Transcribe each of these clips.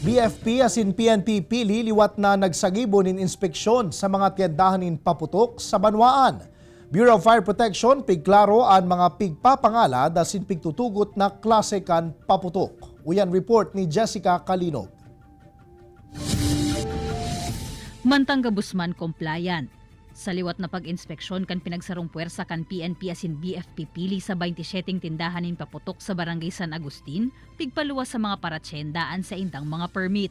BFP as in PNP Pili liwat na nagsagibo nin inspeksyon sa mga tiyandahan nin paputok sa Banwaan. Bureau of Fire Protection pigklaro ang mga pigpapangala dasin pigtutugot na klase kan paputok. Uyan report ni Jessica Kalinog. Mantang Gabusman compliant. Sa liwat na pag-inspeksyon kan pinagsarong puwersa kan PNP as in BFP Pili sa 27 tindahan nin paputok sa Barangay San Agustin, pigpaluwas sa mga paratsendaan sa indang mga permit.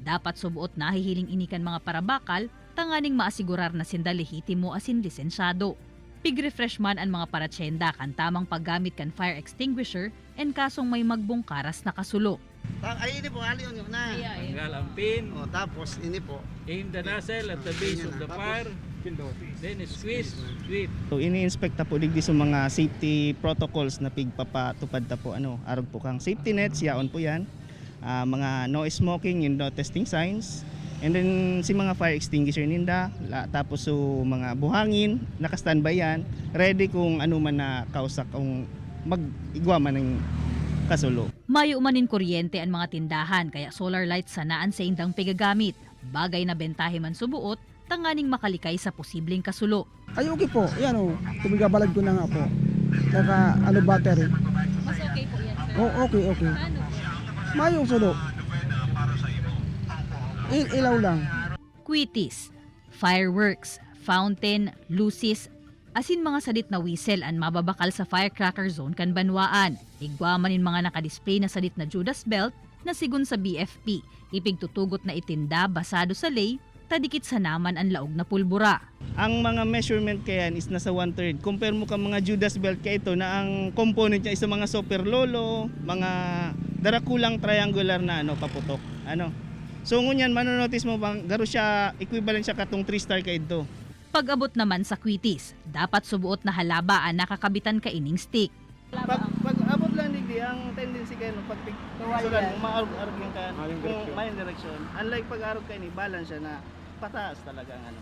Dapat subuot na hihiling inikan mga parabakal, tanganing maasigurar na sinda lehitimo as in lisensyado. Pig-refresh man ang mga paratsenda kan tamang paggamit kan fire extinguisher and kasong may magbungkaras na kasulo. Ay, ini po, aliyon yun na. Tanggal ang pin, O, tapos, ini po. aim the nozzle at the base of the fire, then squeeze, sweep. So ini-inspect po digdi sa mga safety protocols na pigpapatupad ta po arog po kang safety nets yaon po yan. Mga no smoking and no testing signs. And then si mga fire extinguisher ninda, tapos so mga buhangin naka-standby yan, ready kung ano man na kausa kung mag-igwa man ng kasulo. Mayo manin kuryente ang mga tindahan kaya solar lights sanaan sa indang pigagamit. Bagay na bentahe man subuot, tanganing makalikay sa posibleng kasulo. Ay, okay po. Yan o. Tumigabalad ko na nga po. Saka battery. Mas okay po yan, sir. Oh, okay. Paano? Mayong sulo. Ilaw lang. Quitis, fireworks, fountain, lucis, asin mga sadit na whistle ang mababakal sa firecracker zone kan Banwaan. Igwamanin mga nakadisplay na sadit na Judas belt na sigun sa BFP. Ipigtutugot na itinda basado sa lay, tadikit sa naman ang laog na pulbura. Ang mga measurement kayan is nasa 1/3. Compare mo ka mga Judas belt kay ito na ang component niya is sa mga super lolo, mga darakulang triangular na paputok. So ngunyan manonotice mo bang garo siya equivalent siya katong 3-star kay ito. Pag-abot naman sa quitis, dapat subuot na halaba ang nakakabitan ka ining stick. Pag abot lang digdi ang tendency kayo pag pigsugan maarog-arog yung kan kung may direction. Unlike pag arog kayo ni balance siya na pataas talaga ang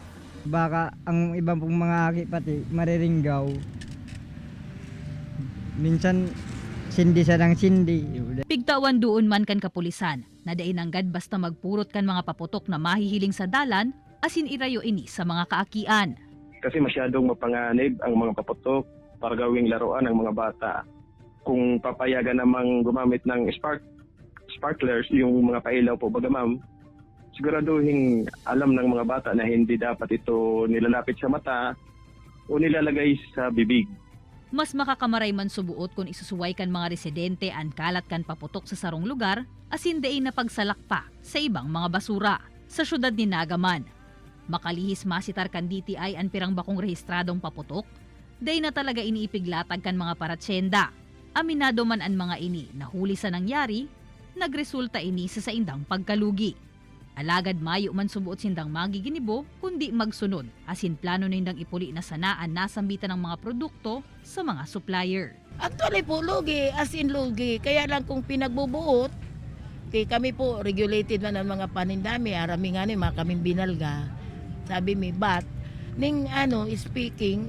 Baka ang ibang pong mga akipati mariringgaw. Minsan sindi sa ng sindi. Pigtawan doon man kan kapulisan, na dainanggad basta magpurot kan mga paputok na mahihiling sa dalan, asin irayo ini sa mga kaakian. Kasi masyadong mapanganib ang mga paputok para gawing laruan ng mga bata. Kung papayagan namang gumamit ng sparklers, yung mga pailaw po baga ma'am, siguraduhin alam ng mga bata na hindi dapat ito nilalapit sa mata o nilalagay sa bibig. Mas makakamaray man subuot kung isusuway kan mga residente ang kalat kan paputok sa sarong lugar, asin dain na pagsalak pa sa ibang mga basura. Sa syudad ni Nagaman, makalihis masitar kan DTI ang pirang bakong rehistradong paputok, day na talaga iniipiglatag kan mga paratsenda. Aminado man ang mga ini na huli sa nangyari, nagresulta ini sa indang pagkalugi. Alagad mayo man subuot sindang magiginibo kundi magsunod, asin plano nindang ipuli na sanaan nasambitan ng mga produkto sa mga supplier. Actually po, lugi, as in lugi. Kaya lang kung pinagbubuot, kami po regulated man ang mga panindami, arami nga ni mga kaming binalga. Sabi mi, but, ning speaking,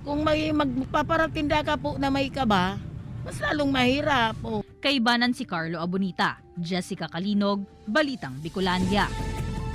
kung may magpaparatinda ka po na may kaba, mas lalong mahirap po. Kaibanan si Carlo Abonita, Jessica Kalinog, Balitang Bicolandia.